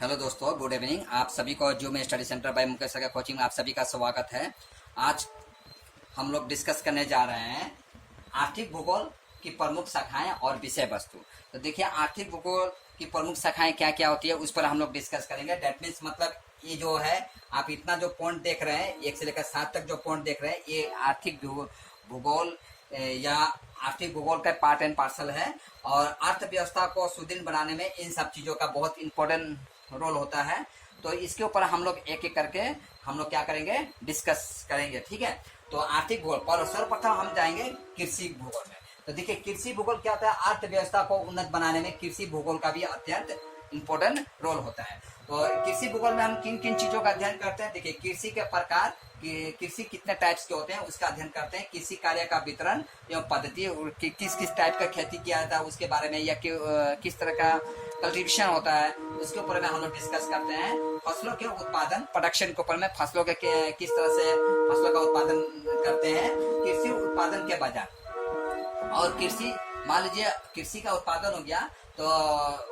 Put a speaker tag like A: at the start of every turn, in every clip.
A: Hello दोस्तों, good evening. आप सभी को जो मैं स्टडी सेंटर बाय मुकेश का कोचिंग में आप सभी का स्वागत है। आज हम लोग डिस्कस करने जा रहे हैं आर्थिक भूगोल की प्रमुख शाखाएं और विषय वस्तु। तो देखिए, आर्थिक भूगोल की प्रमुख शाखाएं क्या क्या होती है उस पर हम लोग डिस्कस करेंगे। डेट मीन्स मतलब ये जो है आप इतना जो पॉइंट देख रहे हैं 1 से लेकर 7 तक जो पॉइंट देख रहे हैं ये आर्थिक भूगोल या आर्थिक भूगोल का पार्ट एंड पार्सल है। और अर्थव्यवस्था को सुदृढ़ बनाने में इन सब चीजों का बहुत इंपॉर्टेंट रोल होता है। तो इसके ऊपर हम लोग एक एक करके हम लोग क्या करेंगे, डिस्कस करेंगे। ठीक है, तो आर्थिक भूगोल पर सर्वप्रथम हम जाएंगे कृषि भूगोल में। तो देखिए, कृषि भूगोल क्या होता है, अर्थव्यवस्था को उन्नत बनाने में कृषि भूगोल का भी अत्यंत इंपॉर्टेंट रोल होता है। तो कृषि भूगोल में हम किन किन चीजों का अध्ययन करते हैं। देखिए, कृषि के प्रकार, कृषि कितने टाइप्स के होते हैं उसका अध्ययन करते हैं। कृषि कार्य का वितरण एवं पद्धति, किस किस टाइप का खेती किया जाता है उसके बारे में, या किस तरह का कल्टीवेशन होता है उसके ऊपर में हम लोग डिस्कस करते हैं। फसलों के उत्पादन, प्रोडक्शन के ऊपर में फसलों के किस तरह से फसलों का उत्पादन करते हैं। कृषि उत्पादन के बाजार और कृषि, मान लीजिए कृषि का उत्पादन हो गया तो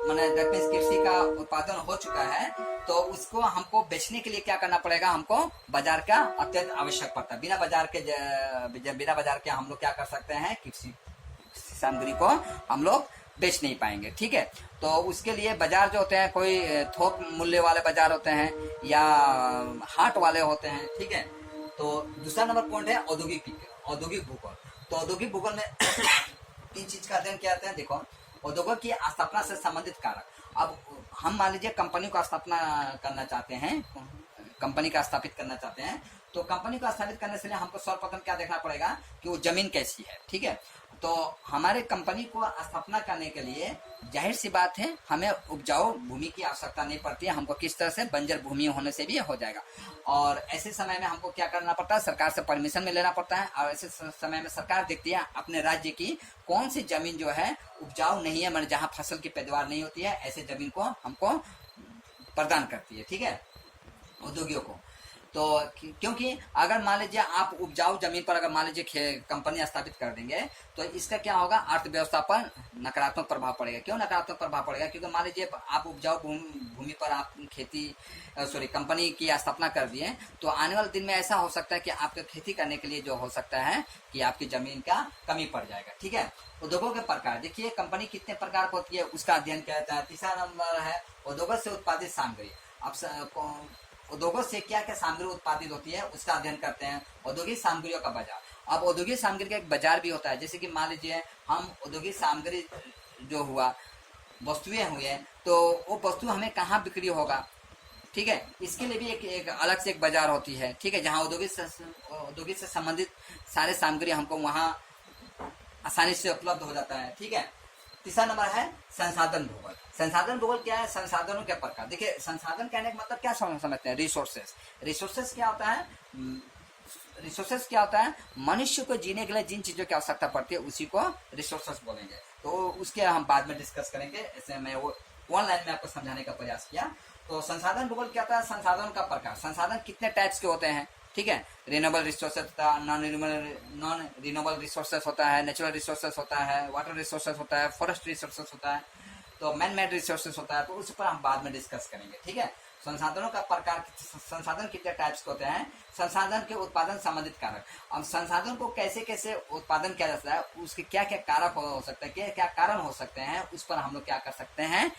A: मैंने कृषि का उत्पादन हो चुका है तो उसको हमको बेचने के लिए क्या करना पड़ेगा, हमको बाजार का अत्यंत आवश्यक पड़ता है। बिना बाजार के हम लोग क्या कर सकते हैं, कृषि सामग्री को हम लोग बेच नहीं पाएंगे। ठीक है, तो उसके लिए बाजार जो होते हैं, कोई थोक मूल्य वाले बाजार होते हैं या हाट वाले होते हैं। ठीक है, तो दूसरा नंबर पॉइंट है औद्योगिक भूगोल। तो औद्योगिक भूगोल में तीन चीज का अध्ययन किया जाता है। देखो, उद्योगों की स्थापना से संबंधित कारक। अब हम मान लीजिए कंपनी को स्थापना करना चाहते हैं, कंपनी का स्थापित करना चाहते हैं, तो कंपनी को स्थापित करने से लिए हमको सर्वप्रथम क्या देखना पड़ेगा कि वो जमीन कैसी है। ठीक है, तो हमारे कंपनी को स्थापना करने के लिए जाहिर सी बात है हमें उपजाऊ भूमि की आवश्यकता नहीं पड़ती है। हमको किस तरह से बंजर भूमि होने से भी हो जाएगा। और ऐसे समय में हमको क्या करना पड़ता है, सरकार से परमिशन में लेना पड़ता है। और ऐसे समय में सरकार देखती है अपने राज्य की कौन सी जमीन जो है उपजाऊ नहीं है, मतलब जहाँ फसल की पैदावार नहीं होती है, ऐसे जमीन को हमको प्रदान करती है। ठीक है, उद्योगियों को। तो क्योंकि अगर मान लीजिए आप उपजाऊ जमीन पर अगर मान लीजिए कंपनी स्थापित कर देंगे तो इसका क्या होगा, अर्थव्यवस्था पर नकारात्मक प्रभाव पड़ेगा। क्यों नकारात्मक प्रभाव पड़ेगा, क्योंकि मान लीजिए आप उपजाऊ भूमि पर आप कंपनी की स्थापना कर दिए तो आने वाले दिन में ऐसा हो सकता है कि आपके खेती करने के लिए जो हो सकता है कि आपकी जमीन का कमी पड़ जाएगा। ठीक है, उद्योगों के प्रकार। देखिए, कंपनी कितने प्रकार की होती है उसका अध्ययन किया जाता है। तीसरा नंबर है उद्योगों से उत्पादित सामग्री। अब उद्योगों से क्या क्या सामग्री उत्पादित होती है उसका अध्ययन करते हैं। औद्योगिक सामग्रियों का बाजार। अब औद्योगिक सामग्री का एक बाजार भी होता है। जैसे कि मान लीजिए हम औद्योगिक सामग्री जो हुआ, वस्तुएं हुई है, तो वो वस्तु हमें कहाँ बिक्री होगा। ठीक है, इसके लिए भी एक अलग से एक बाजार होती है। ठीक है, जहाँ औद्योगिक से संबंधित सारे सामग्री हमको वहाँ आसानी से उपलब्ध हो जाता है। ठीक है, तीसरा नंबर है संसाधन भूगोल। संसाधन भूगोल क्या है, संसाधनों के प्रकार। देखिए, संसाधन कहने का मतलब क्या समझते हैं, रिसोर्सेस क्या होता है, रिसोर्सेस क्या होता है, मनुष्य को जीने के लिए जिन चीजों की आवश्यकता पड़ती है उसी को रिसोर्सेस बोलेंगे। तो उसके हम बाद में डिस्कस करेंगे। ऐसे मैं वो वन लाइन में आपको समझाने का प्रयास किया। तो संसाधन भूगोल क्या होता है, संसाधन का प्रकार। संसाधन कितने टाइप्स के होते हैं। ठीक है, रिन्यूएबल रिसोर्सेस होता है, नॉन रिन्यूएबल रिसोर्सेस होता है, नेचुरल रिसोर्सेस होता है, वाटर रिसोर्सेस होता है, फॉरेस्ट रिसोर्सेस होता है, तो मैन मेड रिसोर्सेस होता है। तो उस पर हम बाद में डिस्कस करेंगे। ठीक है, संसाधनों का प्रकार, संसाधन कितने टाइप्स के होते हैं, संसाधन के उत्पादन संबंधित कारक। अब संसाधन को कैसे कैसे उत्पादन किया जाता है, उसके क्या क्या कारक हो सकते हैं, क्या क्या कारण हो सकते हैं, उस पर हम लोग क्या कर सकते हैं,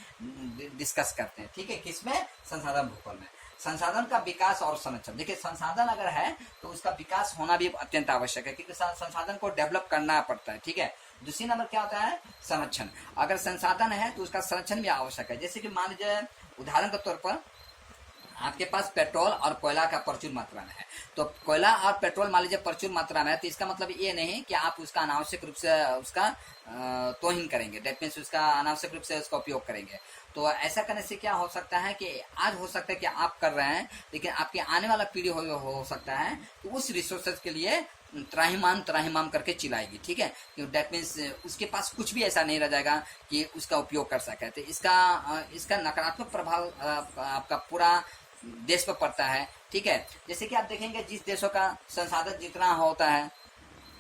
A: डिस्कस करते हैं। ठीक है, किसमें, संसाधन भूगोल में। संसाधन का विकास और संरक्षण। देखिए, संसाधन अगर है तो उसका विकास होना भी अत्यंत आवश्यक है, क्योंकि संसाधन को डेवलप करना पड़ता है। ठीक है, दूसरी नंबर क्या होता है, संरक्षण। अगर संसाधन है तो उसका संरक्षण भी आवश्यक है। जैसे कि मान लीजिए उदाहरण के तौर पर आपके पास पेट्रोल और कोयला का प्रचुर मात्रा में है, तो कोयला और पेट्रोल मान लीजिए प्रचुर मात्रा में है, तो इसका मतलब ये नहीं कि आप उसका अनावश्यक रूप से उसका तोहिन करेंगे, डेट मीन्स उसका अनावश्यक रूप से उसका उपयोग करेंगे। तो ऐसा करने से क्या हो सकता है कि आज हो सकता है कि आप कर रहे हैं, लेकिन आपकी आने वाला पीढ़ी हो सकता है तो उस रिसोर्सेज के लिए त्राहिमाम करके चिल्लाएगी। ठीक है, डेट मीन्स उसके पास कुछ भी ऐसा नहीं रह जाएगा कि उसका उपयोग कर सके। तो इसका नकारात्मक प्रभाव आपका पूरा देश पर पड़ता है। ठीक है, जैसे कि आप देखेंगे जिस देशों का संसाधन जितना होता है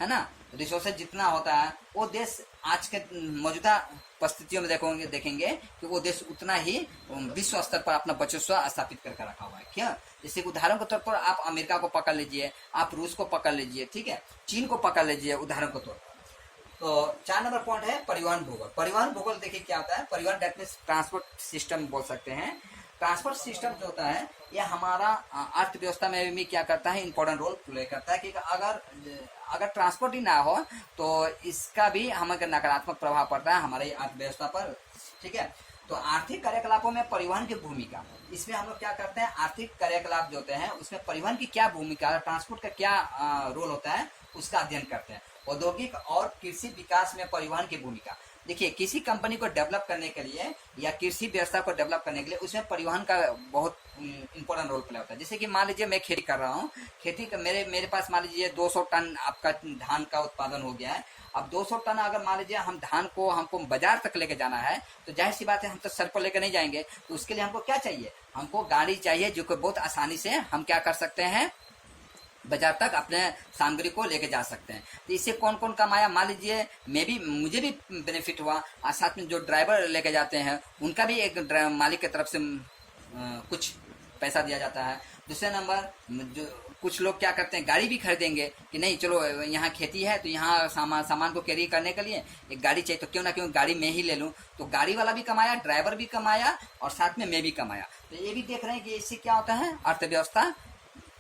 A: ना, रिसोर्सेज जितना होता है, वो देश आज के मौजूदा परिस्थितियों में देखेंगे कि वो देश उतना ही विश्व स्तर पर अपना वर्चस्व स्थापित करके रखा हुआ है। क्या, जैसे उदाहरण के तौर पर आप अमेरिका को पकड़ लीजिए, आप रूस को पकड़ लीजिए, ठीक है, चीन को पकड़ लीजिए उदाहरण के तौर पर। तो 4 नंबर पॉइंट है परिवहन भूगोल। परिवहन भूगोल देखिए क्या होता है, परिवहन डेट मीन्स ट्रांसपोर्ट सिस्टम बोल सकते हैं। ट्रांसपोर्ट सिस्टम जो होता है यह हमारा अर्थव्यवस्था में भी क्या करता है, इंपॉर्टेंट रोल प्ले करता है। कि अगर ट्रांसपोर्ट ही ना हो तो इसका भी हमें नकारात्मक प्रभाव पड़ता है हमारी अर्थव्यवस्था पर, ठीक है। तो आर्थिक कार्यकलापों में परिवहन की भूमिका, इसमें हम लोग क्या करते हैं, आर्थिक कार्यकलाप जो होते हैं उसमें परिवहन की क्या भूमिका, ट्रांसपोर्ट का क्या रोल होता है उसका अध्ययन करते हैं। औद्योगिक और कृषि विकास में परिवहन की भूमिका, देखिए किसी कंपनी को डेवलप करने के लिए या कृषि व्यवस्था को डेवलप करने के लिए उसमें परिवहन का बहुत इंपॉर्टेंट रोल प्ले होता है। जैसे कि मान लीजिए मैं खेती कर रहा हूँ, खेती का मेरे पास मान लीजिए 200 टन आपका धान का उत्पादन हो गया है। अब 200 टन अगर मान लीजिए हम धान को हमको बाजार तक लेके जाना है तो जाहिर सी बात है हम तो सर पर लेकर नहीं जाएंगे। तो उसके लिए हमको क्या चाहिए, हमको गाड़ी चाहिए जो कि बहुत आसानी से हम क्या कर सकते हैं, बाजार तक अपने सामग्री को लेके जा सकते हैं। तो इससे कौन कौन कमाया, मान लीजिए मुझे भी बेनिफिट हुआ और साथ में जो ड्राइवर लेके जाते हैं उनका भी एक मालिक की तरफ से कुछ पैसा दिया जाता है। दूसरे नंबर जो कुछ लोग क्या करते हैं, गाड़ी भी खरीदेंगे कि नहीं चलो यहाँ खेती है तो यहाँ सामान को कैरी करने के लिए एक गाड़ी चाहिए, तो क्यों ना क्यों गाड़ी मैं ही ले लूँ। तो गाड़ी वाला भी कमाया, ड्राइवर भी कमाया और साथ में मैं भी कमाया। तो ये भी देख रहे हैं कि इससे क्या होता है, अर्थव्यवस्था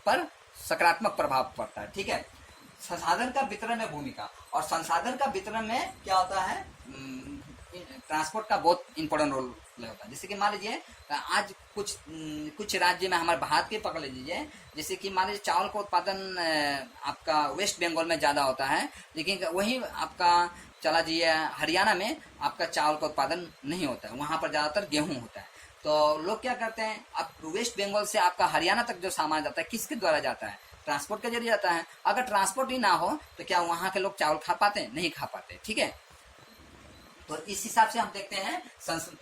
A: पर सकारात्मक प्रभाव पड़ता है, ठीक है। संसाधन का वितरण में भूमिका, और संसाधन का वितरण में क्या होता है, ट्रांसपोर्ट का बहुत इंपॉर्टेंट रोल होता है। जैसे कि मान लीजिए आज कुछ राज्य में हमारे भारत के पकड़ लीजिए, जैसे कि मान लीजिए चावल का उत्पादन आपका वेस्ट बंगाल में ज़्यादा होता है, लेकिन वहीं आपका चला जाइए हरियाणा में आपका चावल का उत्पादन नहीं होता है, वहाँ पर ज़्यादातर गेहूँ होता है। तो लोग क्या करते हैं, अब वेस्ट बंगाल से आपका हरियाणा तक जो सामान जाता है किसके द्वारा जाता है, ट्रांसपोर्ट के जरिए जाता है। अगर ट्रांसपोर्ट ही ना हो तो क्या वहाँ के लोग चावल खा पाते हैं, नहीं खा पाते, ठीक है। तो इस हिसाब से हम देखते हैं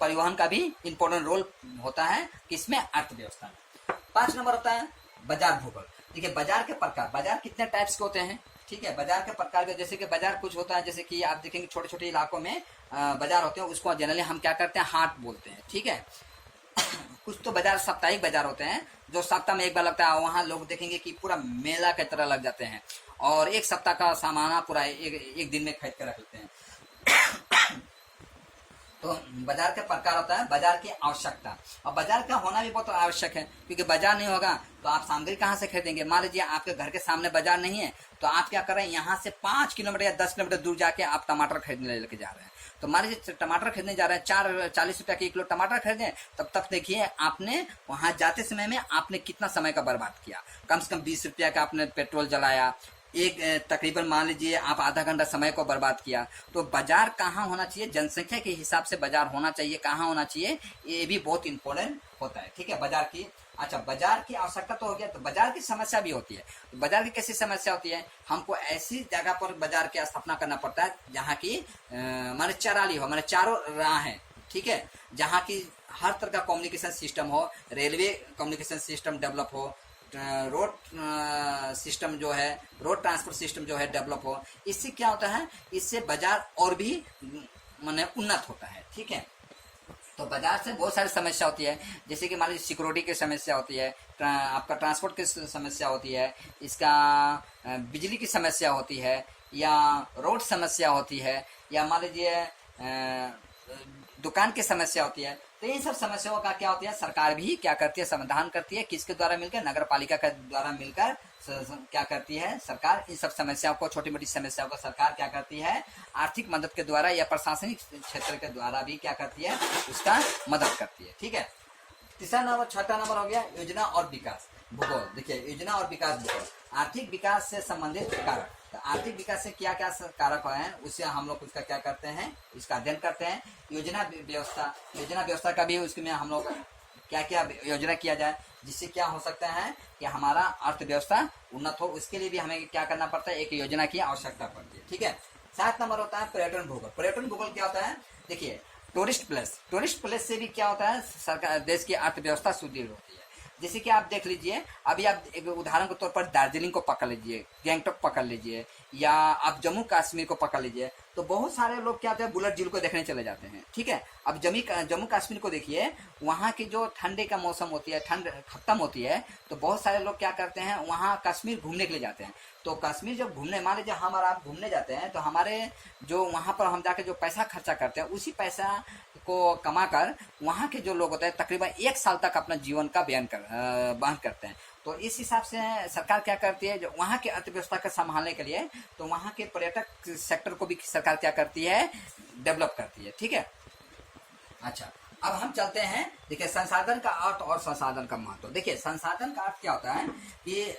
A: परिवहन का भी इंपॉर्टेंट रोल होता है किसमें, अर्थव्यवस्था में। 5 नंबर होता है बाजार भूगोल। देखिए बाजार के प्रकार, बाजार कितने टाइप्स के होते हैं, ठीक है। बाजार के प्रकार के जैसे कि बाजार कुछ होता है, जैसे कि आप देखेंगे छोटे छोटे इलाकों में बाजार होते हैं, उसको जनरली हम क्या करते हैं, हाट बोलते हैं, ठीक है। कुछ तो बाजार साप्ताहिक बाजार होते हैं जो सप्ताह में एक बार लगता है, वहाँ लोग देखेंगे कि पूरा मेला की तरह लग जाते हैं और एक सप्ताह का सामान पूरा एक दिन में खरीद कर रख लेते हैं। तो बाजार के प्रकार होता है बाजार की आवश्यकता, और बाजार का होना भी बहुत आवश्यक है, क्योंकि बाजार नहीं होगा तो आप सामग्री कहाँ से खरीदेंगे। मान लीजिए आपके घर के सामने बाजार नहीं है तो आप क्या कर रहे हैं, यहाँ से 5 किलोमीटर या 10 किलोमीटर दूर जाके आप टमाटर खरीदने लेके जा रहे हैं। तो मान लीजिए टमाटर खरीदने जा रहे हैं, 40 रुपया के 1 किलो टमाटर खरीदें, तब तक देखिए आपने वहां जाते समय में आपने कितना समय का बर्बाद किया। कम से कम 20 रुपया का आपने पेट्रोल जलाया, तकरीबन मान लीजिए आप आधा घंटा समय को बर्बाद किया। तो बाजार कहाँ होना चाहिए, जनसंख्या के हिसाब से बाजार होना चाहिए, कहाँ होना चाहिए, ये भी बहुत इंपॉर्टेंट होता है, ठीक है। बाजार की बाजार की आवश्यकता तो हो गया, तो बाजार की समस्या भी होती है। तो बाजार की कैसी समस्या होती है, हमको ऐसी जगह पर बाजार की स्थापना करना पड़ता है जहाँ की माने चराली हो, माने चारों राह है, ठीक है, जहाँ की हर तरह का कम्युनिकेशन सिस्टम हो, रेलवे कम्युनिकेशन सिस्टम डेवलप हो, रोड सिस्टम जो है, रोड ट्रांसपोर्ट सिस्टम जो है डेवलप हो। इससे क्या होता है, इससे बाजार और भी माने उन्नत होता है, ठीक है। तो बाजार से बहुत सारी समस्या होती है, जैसे कि मान लीजिए सिक्योरिटी की समस्या होती है, आपका ट्रांसपोर्ट की समस्या होती है, इसका बिजली की समस्या होती है, या रोड समस्या होती है, या मान लीजिए दुकान की समस्या होती है। तो इन सब समस्याओं का क्या होती है, सरकार भी क्या करती है, समाधान करती है, किसके द्वारा मिलकर, नगर पालिका के द्वारा मिलकर क्या करती है सरकार, इन सब समस्याओं को, छोटी मोटी समस्याओं को सरकार क्या करती है, आर्थिक मदद के द्वारा या प्रशासनिक क्षेत्र के द्वारा भी क्या करती है, उसका मदद करती है, ठीक है। तीसरा नंबर, छठा नंबर हो गया योजना और विकास भूगोल। देखिए योजना और विकास भूगोल, आर्थिक विकास से संबंधित कारक। तो आर्थिक विकास से क्या क्या कारक है उससे हम लोग उसका क्या करते हैं, इसका अध्ययन करते हैं। योजना व्यवस्था का भी उसमें हम लोग क्या क्या योजना किया जाए जिससे क्या हो सकता है कि हमारा अर्थव्यवस्था उन्नत हो, उसके लिए भी हमें क्या करना पड़ता है, एक योजना की आवश्यकता पड़ती है, ठीक है। 7 नंबर होता है पर्यटन भूगोल। पर्यटन भूगोल क्या होता है, देखिए टूरिस्ट प्लेस से भी क्या होता है, सरकार देश की अर्थव्यवस्था सुदृढ़ होती है। जैसे कि आप देख लीजिए, अभी आप एक उदाहरण के तौर पर दार्जिलिंग को पकड़ लीजिए, गैंगटॉक पकड़ लीजिए, या आप जम्मू कश्मीर को पकड़ लीजिए। तो तो बहुत सारे लोग क्या होते हैं बुलेट झील को देखने चले जाते हैं, ठीक है। अब जम्मू कश्मीर को देखिए, वहाँ की जो ठंडे का मौसम होती है, ठंड खत्म होती है, तो बहुत सारे लोग क्या करते हैं वहाँ कश्मीर घूमने के लिए जाते हैं। तो कश्मीर जब घूमने, मान लीजिए हम और आप घूमने जाते हैं, तो हमारे जो वहाँ पर हम जाके जो पैसा खर्चा करते हैं, उसी पैसा को कमाकर वहाँ के जो लोग होते हैं तकरीबन 1 साल तक अपना जीवन का वहन करते हैं। तो इस हिसाब से सरकार क्या करती है, जो वहाँ की अर्थव्यवस्था को संभालने के लिए, तो वहाँ के पर्यटक सेक्टर को भी सरकार क्या करती है, डेवलप करती है, ठीक है। अच्छा, अब हम चलते हैं, देखिए संसाधन का अर्थ और संसाधन का महत्व। देखिए संसाधन का अर्थ क्या होता है कि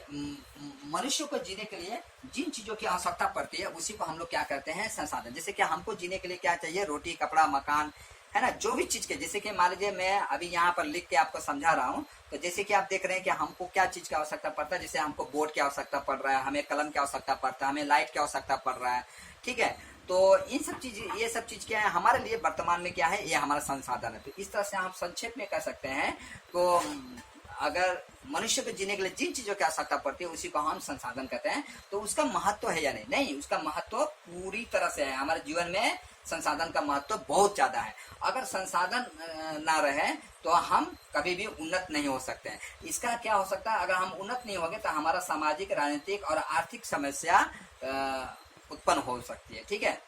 A: मनुष्य को जीने के लिए जिन चीजों की आवश्यकता पड़ती है उसी को हम लोग क्या करते हैं, संसाधन। जैसे कि हमको जीने के लिए क्या चाहिए, रोटी, कपड़ा, मकान, है ना, जो भी चीज के, जैसे कि मान लीजिए मैं अभी यहाँ पर लिख के आपको समझा रहा हूँ, तो जैसे कि आप देख रहे हैं कि हमको क्या चीज की आवश्यकता पड़ता है, जैसे हमको बोर्ड की आवश्यकता पड़ रहा है, हमें कलम की आवश्यकता पड़ता है, हमें लाइट की आवश्यकता पड़ रहा है, ठीक है। तो इन सब चीज, ये सब चीज क्या है हमारे लिए वर्तमान में क्या है, ये हमारा संसाधन है। तो इस तरह से हम संक्षेप में कह सकते हैं, तो अगर मनुष्य को जीने के लिए जिन चीजों की आवश्यकता पड़ती है उसी को हम संसाधन कहते हैं। तो उसका महत्व है या नहीं, नहीं, उसका महत्व पूरी तरह से है। हमारे जीवन में संसाधन का महत्व बहुत ज्यादा है। अगर संसाधन ना रहे तो हम कभी भी उन्नत नहीं हो सकते हैं। इसका क्या हो सकता है, अगर हम उन्नत नहीं होंगे तो हमारा सामाजिक, राजनीतिक और आर्थिक समस्या उत्पन्न हो सकती है, ठीक है।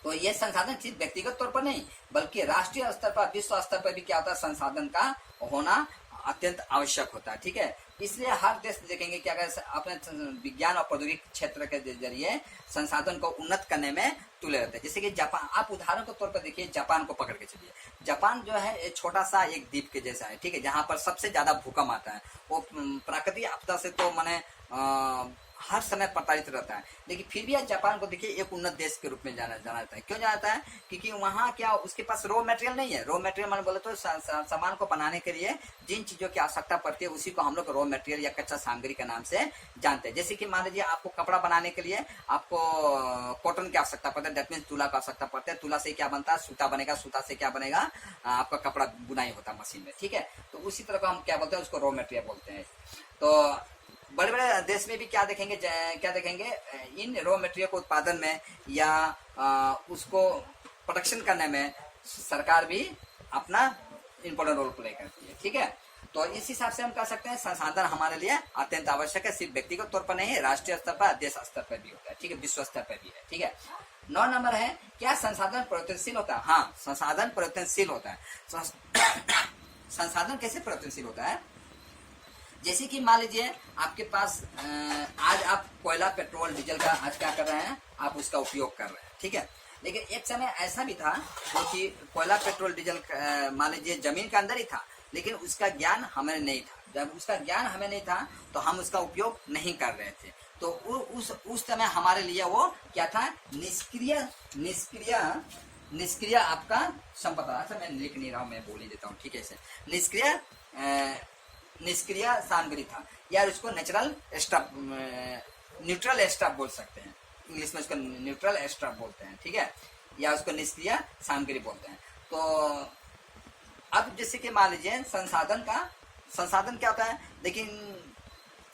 A: तो ये संसाधन सिर्फ व्यक्तिगत तौर पर नहीं बल्कि राष्ट्रीय स्तर पर, विश्व स्तर पर भी क्या होता है, संसाधन का होना अत्यंत आवश्यक होता है, ठीक है। इसलिए हर देश देखेंगे कि अगर अपने विज्ञान और प्रौद्योगिक क्षेत्र के जरिए संसाधन को उन्नत करने में तुले रहते हैं। जैसे कि जापान, आप उदाहरण के तौर पर देखिए, जापान को पकड़ के चलिए। जापान जो है एक छोटा सा एक द्वीप के जैसा है, ठीक है, जहाँ पर सबसे ज्यादा भूकंप आता है। वो प्राकृतिक आपदा से तो माने हर समय प्रताड़ित रहता है, लेकिन फिर भी आज जापान को देखिए एक उन्नत देश के रूप में जाना जाता है। क्यों जाता है, क्योंकि वहाँ क्या उसके पास रॉ मटेरियल नहीं है। रॉ मटेरियल मैंने बोले तो सामान को बनाने के लिए जिन चीजों की आवश्यकता पड़ती है उसी को हम लोग रॉ मटेरियल या कच्चा सामग्री के नाम से जानते हैं। जैसे कि मान लीजिए आपको कपड़ा बनाने के लिए आपको कॉटन की आवश्यकता पड़ता है, दैट मीन्स तुला की आवश्यकता पड़ता है। तुला से क्या बनता है, सूता बनेगा, सूता से क्या बनेगा, आपका कपड़ा बुनाई होता है मशीन में, ठीक है। तो उसी तरह का हम क्या बोलते हैं, उसको रॉ मटेरियल बोलते हैं। तो बड़े बड़े देश में भी क्या देखेंगे, इन रॉ मटेरियल को उत्पादन में या उसको प्रोडक्शन करने में सरकार भी अपना इम्पोर्टेंट रोल प्ले करती है, ठीक है। तो इस हिसाब से हम कह सकते हैं संसाधन हमारे लिए अत्यंत आवश्यक है, सिर्फ व्यक्तिगत तौर पर नहीं, राष्ट्रीय स्तर पर, देश स्तर पर भी होता है, ठीक है, विश्व स्तर पर भी है, ठीक है। 9 नंबर है, क्या संसाधन परिवर्तनशील होता है? हाँ, संसाधन परिवर्तनशील होता है। संसाधन कैसे परिवर्तनशील होता है, जैसे कि मान लीजिए आपके पास आज आप कोयला, पेट्रोल, डीजल का आज क्या कर रहे हैं, आप उसका उपयोग कर रहे हैं, ठीक है। लेकिन एक समय ऐसा भी था कि कोयला, पेट्रोल, डीजल मान लीजिए जमीन के अंदर ही था, लेकिन उसका ज्ञान हमें नहीं था। जब उसका ज्ञान हमें नहीं था तो हम उसका उपयोग नहीं कर रहे थे। तो उस समय हमारे लिए वो क्या था, निष्क्रिय आपका संपदा। अच्छा मैं लिख नहीं रहा हूँ, मैं बोल ही देता हूँ, ठीक है। इसे निष्क्रिय सामग्री था, या उसको न्यूट्रल स्टफ बोल सकते हैं, इंग्लिश में उसको न्यूट्रल स्टफ बोलते हैं, ठीक है, या उसको निष्क्रिय सामग्री बोलते हैं। तो अब जैसे कि मान लीजिए संसाधन क्या होता है, लेकिन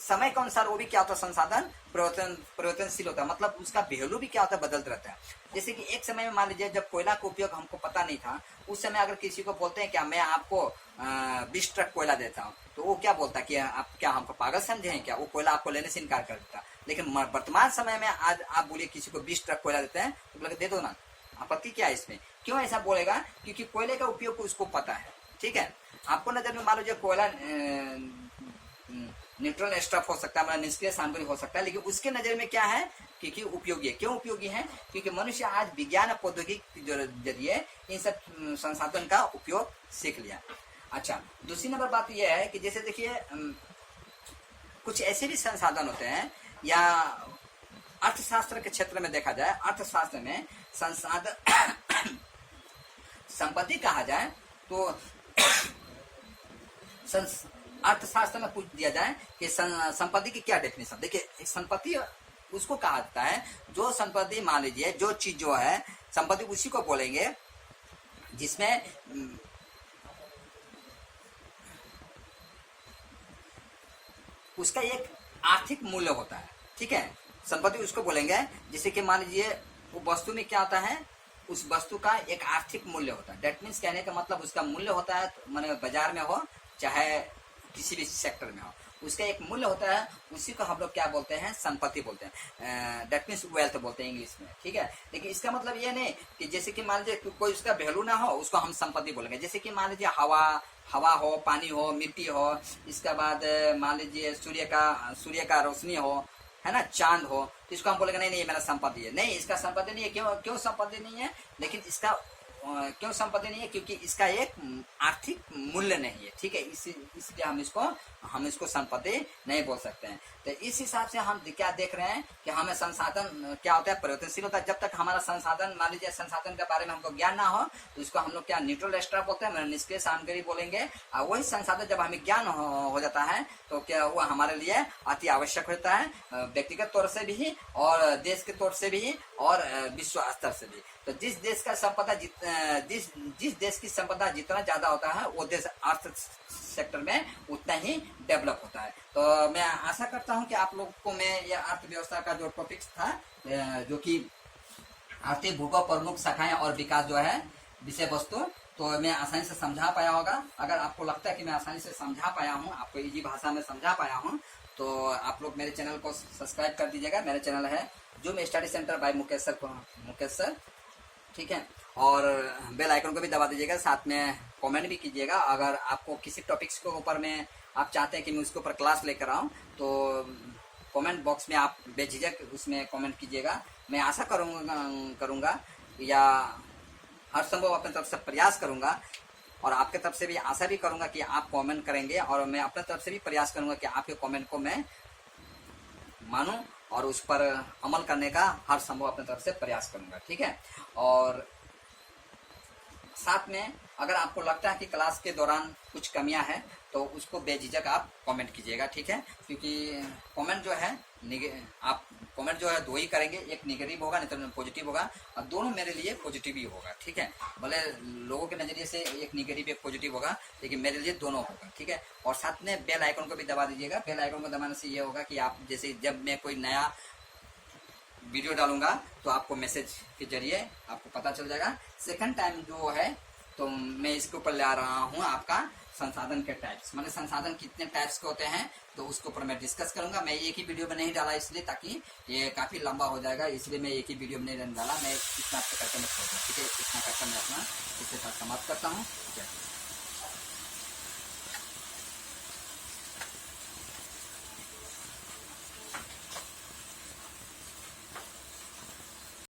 A: समय के अनुसार वो भी क्या होता है, संसाधन परिवर्तनशील होता है, मतलब उसका वैल्यू भी क्या होता है, बदलता रहता है। जैसे कि एक समय में मान लीजिए जब कोयला का उपयोग हमको पता नहीं था, उस समय अगर किसी को बोलते हैं क्या मैं आपको 20 ट्रक कोयला देता हूँ, तो वो क्या बोलता है कि आप क्या हमको पागल समझे हैं क्या, वो कोयला आपको लेने से इनकार कर देता। लेकिन वर्तमान समय में आज आप बोलिए किसी को 20 ट्रक कोयला देते हैं तो बोले दे दो ना, आपत्ति क्या है इसमें। क्यों ऐसा बोलेगा, क्योंकि कोयले का उपयोग को उसको पता है, ठीक है। आपको नजर में मान लीजिए कोयला न्यूट्रल स्टफ हो सकता है, मतलब निष्क्रिय सामग्री हो सकता है, लेकिन उसके नजर में क्या है, क्योंकि उपयोगी है। क्यों उपयोगी है, क्योंकि मनुष्य आज विज्ञान और प्रौद्योगिकी के जरिए इन सब संसाधन का उपयोग सीख लिया। अच्छा, दूसरी नंबर बात यह है कि जैसे देखिए कुछ ऐसे भी संसाधन होते हैं, या अर्थशास्त्र के क्षेत्र में देखा जाए, अर्थशास्त्र में संसाधन संपत्ति कहा जाए तो अर्थशास्त्र में पूछ दिया जाए कि संपत्ति की क्या डेफिनेशन। देखिए संपत्ति उसको कहा जाता है जो संपत्ति, मान लीजिए जो चीज जो है संपत्ति उसी को बोलेंगे जिसमें उसका एक आर्थिक मूल्य होता है, ठीक है। संपत्ति उसको बोलेंगे जैसे कि मान लीजिए वो वस्तु में क्या होता है, उस वस्तु का एक आर्थिक मूल्य होता है। डेट मीन्स कहने का मतलब उसका मूल्य होता है, माने बाजार में हो चाहे किसी भी सेक्टर में हो, उसका एक मूल्य होता है। उसी को हम लोग क्या बोलते हैं, संपत्ति बोलते हैं। डेट मीन्स वेल्थ बोलते हैं इंग्लिश में, ठीक है। लेकिन इसका मतलब ये नहीं कि जैसे कि मान लीजिए कोई उसका वैल्यू ना हो उसको हम संपत्ति बोलेंगे। जैसे कि मान लीजिए हवा हो, पानी हो, मिट्टी हो, इसके बाद मान लीजिए सूर्य का रोशनी हो, है ना, चांद हो, तो इसको हम बोलेंगे नहीं नहीं मेरा संपत्ति है। नहीं, इसका संपत्ति नहीं है। क्यों संपत्ति नहीं है? लेकिन इसका क्यों संपत्ति नहीं है? क्योंकि इसका एक आर्थिक मूल्य नहीं है, ठीक है। इसलिए हम इसको संपत्ति नहीं बोल सकते हैं। तो इस हिसाब से हम क्या देख रहे हैं कि हमें संसाधन क्या होता है, परिवर्तनशील होता है। जब तक हमारा संसाधन, मान लीजिए संसाधन के बारे में हमको ज्ञान ना हो तो इसको हम लोग क्या न्यूट्रल एक्स्ट्रा बोलते हैं, निष्क्रिय सामग्री बोलेंगे। और वही संसाधन जब हमें ज्ञान हो जाता है तो क्या हुआ, हमारे लिए अति आवश्यक होता है, व्यक्तिगत तौर से भी और देश के तौर से भी और विश्व स्तर से भी। तो जिस देश की संपदा जितना ज्यादा होता है वो देश अर्थ सेक्टर में उतना ही डेवलप होता है। तो मैं आशा करता हूं कि आप लोग को मैं ये अर्थव्यवस्था का जो टॉपिक्स था, जो कि आर्थिक भूगोल प्रमुख शाखाएं और विकास जो है विषय वस्तु, तो मैं आसानी से समझा पाया होगा। अगर आपको लगता है कि मैं आसानी से समझा पाया हूँ, आपको इजी भाषा में समझा पाया हूँ, तो आप लोग मेरे चैनल को सब्सक्राइब कर दीजिएगा। मेरा चैनल है Zoom Study Centre by Mukesh sir, ठीक है। और बेल आइकन को भी दबा दीजिएगा, साथ में कमेंट भी कीजिएगा। अगर आपको किसी टॉपिक्स के ऊपर में आप चाहते हैं कि मैं उसके ऊपर क्लास लेकर आऊँ तो कमेंट बॉक्स में आप बेझिझक उसमें कमेंट कीजिएगा। मैं आशा करूँगा या हर संभव अपने तरफ से प्रयास करूँगा, और आपके तरफ से भी आशा भी करूँगा कि आप कमेंट करेंगे, और मैं अपने तरफ से भी प्रयास करूँगा कि आपके कमेंट को मैं मानूं और उस पर अमल करने का हर संभव अपने तरफ से प्रयास करूंगा, ठीक है। और साथ में अगर आपको लगता है कि क्लास के दौरान कुछ कमियां हैं तो उसको बेझिझक आप कमेंट कीजिएगा, ठीक है। क्योंकि कमेंट जो है आप कमेंट जो है दो ही करेंगे, एक नेगेटिव होगा नहीं तो पॉजिटिव होगा, और दोनों मेरे लिए पॉजिटिव ही होगा, ठीक है। भले लोगों के नजरिए से एक नेगेटिव एक पॉजिटिव होगा, लेकिन मेरे लिए दोनों होगा, ठीक है। और साथ में बेल आइकन को भी दबा दीजिएगा। बेल आइकन को दबाने से ये होगा कि आप जैसे जब मैं कोई नया वीडियो डालूंगा तो आपको मैसेज के जरिए आपको पता चल जाएगा। सेकंड टाइम जो है तो मैं इसके ऊपर ला रहा हूँ आपका संसाधन के टाइप्स, मतलब संसाधन कितने टाइप्स के होते हैं तो उसके ऊपर मैं डिस्कस करूंगा। मैं एक ही वीडियो में नहीं डाला इसलिए, ताकि ये काफी लंबा हो जाएगा, इसलिए मैं एक ही वीडियो में नहीं डाला। मैं इतना करके मैं छोड़ दूँ, ठीक है। इतना करके मैं अपना इसके साथ समाप्त करता हूँ, ठीक है।